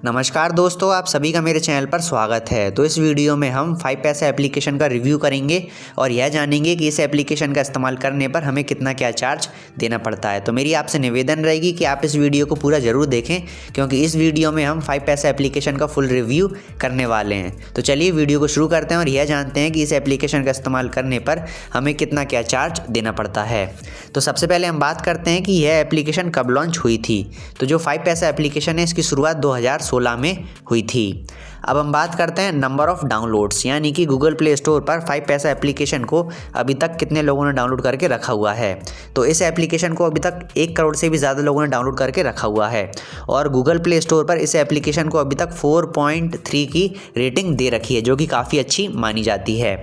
नमस्कार दोस्तों, आप सभी का मेरे चैनल पर स्वागत है। तो इस वीडियो में हम 5 पैसा एप्लीकेशन का रिव्यू करेंगे और यह जानेंगे कि इस एप्लीकेशन का इस्तेमाल करने पर हमें कितना क्या चार्ज देना पड़ता है। तो मेरी आपसे निवेदन रहेगी कि आप इस वीडियो को पूरा ज़रूर देखें, क्योंकि इस वीडियो में हम 5 पैसा एप्लीकेशन का फुल रिव्यू करने वाले हैं। तो चलिए वीडियो को शुरू करते हैं और यह जानते हैं कि इस एप्लीकेशन का इस्तेमाल करने पर हमें कितना क्या चार्ज देना पड़ता है। तो सबसे पहले हम बात करते हैं कि यह एप्लीकेशन कब लॉन्च हुई थी। तो जो 5 पैसा एप्लीकेशन है, इसकी शुरुआत 2016 में हुई थी। अब हम बात करते हैं नंबर ऑफ डाउनलोड्स, यानी कि गूगल प्ले स्टोर पर 5 पैसा एप्लीकेशन को अभी तक कितने लोगों ने डाउनलोड करके रखा हुआ है। तो इस एप्लीकेशन को अभी तक 1 करोड़ से भी ज़्यादा लोगों ने डाउनलोड करके रखा हुआ है और गूगल प्ले स्टोर पर इस एप्लीकेशन को अभी तक 4.3 की रेटिंग दे रखी है, जो कि काफ़ी अच्छी मानी जाती है।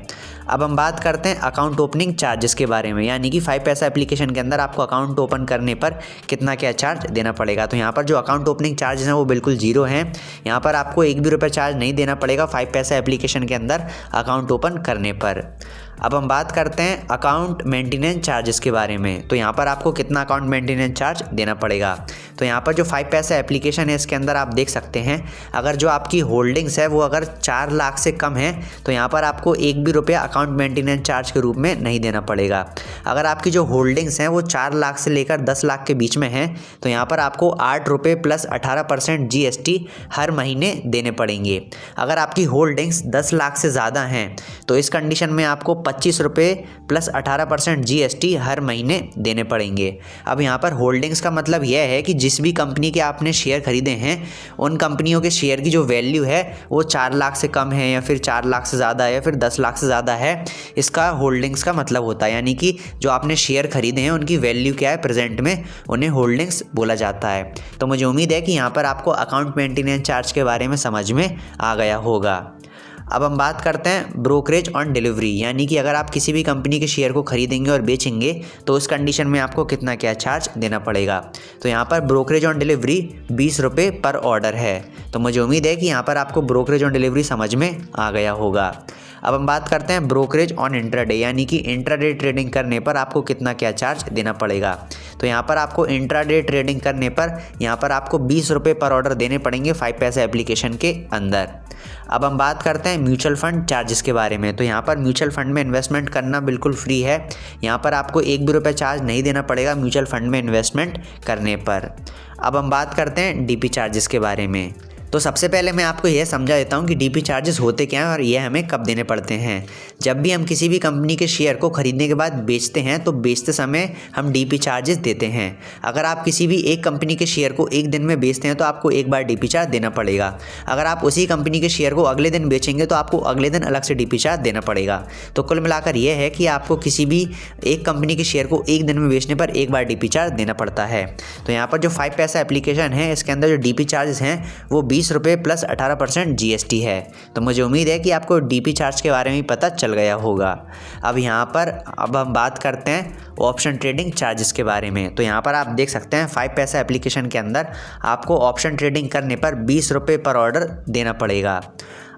अब हम बात करते हैं अकाउंट ओपनिंग चार्जेस के बारे में, यानी कि 5 पैसा एप्लीकेशन के अंदर आपको अकाउंट ओपन करने पर कितना क्या चार्ज देना पड़ेगा। तो यहाँ पर जो अकाउंट ओपनिंग चार्जेस हैं वो बिल्कुल जीरो हैं। यहाँ पर आपको 1 भी रुपये चार्ज नहीं देना पड़ेगा 5 पैसा एप्लीकेशन के अंदर अकाउंट ओपन करने पर। अब हम बात करते हैं अकाउंट मेंटेनेंस चार्जेस के बारे में। तो यहाँ पर आपको कितना अकाउंट मेंटेनेंस चार्ज देना पड़ेगा। तो यहाँ पर जो 5 पैसा एप्लीकेशन है, इसके अंदर आप देख सकते हैं, अगर जो आपकी होल्डिंग्स है वो अगर 4 लाख से कम है तो यहाँ पर आपको 1 भी रुपया अकाउंट मेंटेनेंस चार्ज के रूप में नहीं देना पड़ेगा। अगर आपकी जो होल्डिंग्स हैं वो 4 लाख से लेकर 10 लाख के बीच में हैं तो यहाँ पर आपको 8 रुपये प्लस 18% GST हर महीने देने पड़ेंगे। अगर आपकी होल्डिंग्स 10 लाख से ज़्यादा हैं तो इस कंडीशन में आपको 25 रुपये प्लस 18% GST हर महीने देने पड़ेंगे। अब यहाँ पर होल्डिंग्स का मतलब यह है कि जिस भी कंपनी के आपने शेयर खरीदे हैं उन कंपनियों के शेयर की जो वैल्यू है वो 4 लाख से कम है या फिर 4 लाख से ज़्यादा है या फिर 10 लाख से ज़्यादा है, इसका होल्डिंग्स का मतलब होता है। यानी कि जो आपने शेयर खरीदे हैं उनकी वैल्यू क्या है प्रेजेंट में, उन्हें होल्डिंग्स बोला जाता है। तो मुझे उम्मीद है कि यहाँ पर आपको अकाउंट मेंटेनेंस चार्ज के बारे में समझ में आ गया होगा। अब हम बात करते हैं ब्रोकरेज ऑन डिलीवरी, यानी कि अगर आप किसी भी कंपनी के शेयर को खरीदेंगे और बेचेंगे तो उस कंडीशन में आपको कितना क्या चार्ज देना पड़ेगा। तो यहाँ पर ब्रोकरेज ऑन डिलीवरी 20 रुपये पर ऑर्डर है। तो मुझे उम्मीद है कि यहाँ पर आपको ब्रोकरेज ऑन डिलीवरी समझ में आ गया होगा। अब हम बात करते हैं ब्रोकरेज ऑन इंट्राडे, यानी कि इंट्राडे ट्रेडिंग करने पर आपको कितना क्या चार्ज देना पड़ेगा। तो यहाँ पर आपको इंट्राडे ट्रेडिंग करने पर यहाँ पर आपको 20 रुपये पर ऑर्डर देने पड़ेंगे 5 पैसा एप्लीकेशन के अंदर। अब हम बात करते हैं म्यूचुअल फंड चार्जेस के बारे में। तो यहाँ पर म्यूचुअल फंड में इन्वेस्टमेंट करना बिल्कुल फ्री है। यहाँ पर आपको 1 भी रुपये चार्ज नहीं देना पड़ेगा म्यूचुअल फंड में इन्वेस्टमेंट करने पर। अब हम बात करते हैं DP चार्जेस के बारे में। तो सबसे पहले मैं आपको यह समझा देता हूँ कि DP चार्जेस होते क्या हैं और यह हमें कब देने पड़ते हैं। जब भी हम किसी भी कंपनी के शेयर को खरीदने के बाद बेचते हैं तो बेचते समय हम DP चार्जेस देते हैं। अगर आप किसी भी एक कंपनी के शेयर को एक दिन में बेचते हैं तो आपको एक बार DP चार्ज देना पड़ेगा। अगर आप उसी कंपनी के शेयर को अगले दिन बेचेंगे तो आपको अगले दिन अलग से DP चार्ज देना पड़ेगा। तो कुल मिलाकर यह है कि आपको किसी भी एक कंपनी के शेयर को एक दिन में बेचने पर एक बार DP चार्ज देना पड़ता है। तो यहाँ पर जो 5 पैसा एप्लीकेशन है इसके अंदर जो DP चार्जेस हैं वो 20 रुपये प्लस 18% GST है। तो मुझे उम्मीद है कि आपको DP चार्ज के बारे में पता चल गया होगा। अब यहाँ पर हम बात करते हैं ऑप्शन ट्रेडिंग चार्जेस के बारे में। तो यहाँ पर आप देख सकते हैं 5 पैसा एप्लीकेशन के अंदर आपको ऑप्शन ट्रेडिंग करने पर 20 रुपये पर ऑर्डर देना पड़ेगा।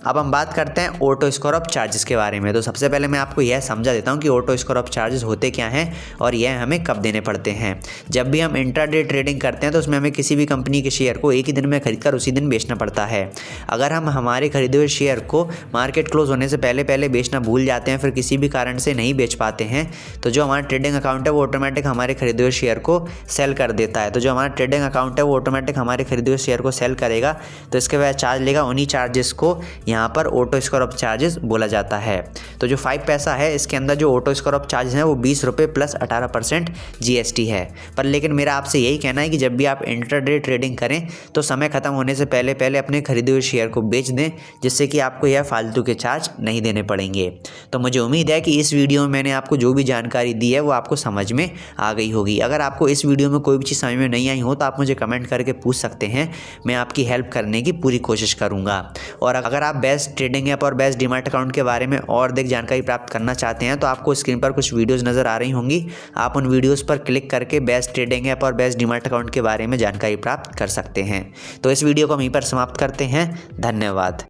अब हम बात करते हैं ऑटो स्कोर ऑफ चार्जेस के बारे में। तो सबसे पहले मैं आपको यह समझा देता हूं कि ऑटो स्कोर ऑफ चार्जेस होते क्या हैं और यह हमें कब देने पड़ते हैं। जब भी हम इंट्राडे ट्रेडिंग करते हैं तो उसमें हमें किसी भी कंपनी के शेयर को एक ही दिन में खरीदकर उसी दिन बेचना पड़ता है। अगर हम हमारे खरीदे हुए शेयर को मार्केट क्लोज होने से पहले बेचना भूल जाते हैं, फिर किसी भी कारण से नहीं बेच पाते हैं, तो जो हमारा ट्रेडिंग अकाउंट है वो ऑटोमेटिक हमारे खरीदे हुए शेयर को सेल कर देता है। तो जो हमारा ट्रेडिंग अकाउंट है वो ऑटोमेटिक हमारे खरीदे हुए शेयर को सेल करेगा, तो इसके बाद चार्ज लेगा। उन्हीं चार्जेस को यहाँ पर ऑटो स्कोर ऑफ चार्जेस बोला जाता है। तो जो 5 पैसा है इसके अंदर जो ऑटो स्कोर ऑफ चार्जेस हैं वो 20 रुपये प्लस 18% GST है। पर लेकिन मेरा आपसे यही कहना है कि जब भी आप इंट्राडे ट्रेडिंग करें तो समय खत्म होने से पहले अपने खरीदे हुए शेयर को बेच दें, जिससे कि आपको यह फालतू के चार्ज नहीं देने पड़ेंगे। तो मुझे उम्मीद है कि इस वीडियो में मैंने आपको जो भी जानकारी दी है वो आपको समझ में आ गई होगी। अगर आपको इस वीडियो में कोई भी चीज़ समझ में नहीं आई हो तो आप मुझे कमेंट करके पूछ सकते हैं, मैं आपकी हेल्प करने की पूरी कोशिश करूँगा। और अगर आप बेस्ट ट्रेडिंग ऐप और बेस्ट डीमैट अकाउंट के बारे में और अधिक जानकारी प्राप्त करना चाहते हैं तो आपको स्क्रीन पर कुछ वीडियोस नज़र आ रही होंगी। आप उन वीडियोस पर क्लिक करके बेस्ट ट्रेडिंग ऐप और बेस्ट डीमैट अकाउंट के बारे में जानकारी प्राप्त कर सकते हैं। तो इस वीडियो को हम यहीं पर समाप्त करते हैं। धन्यवाद।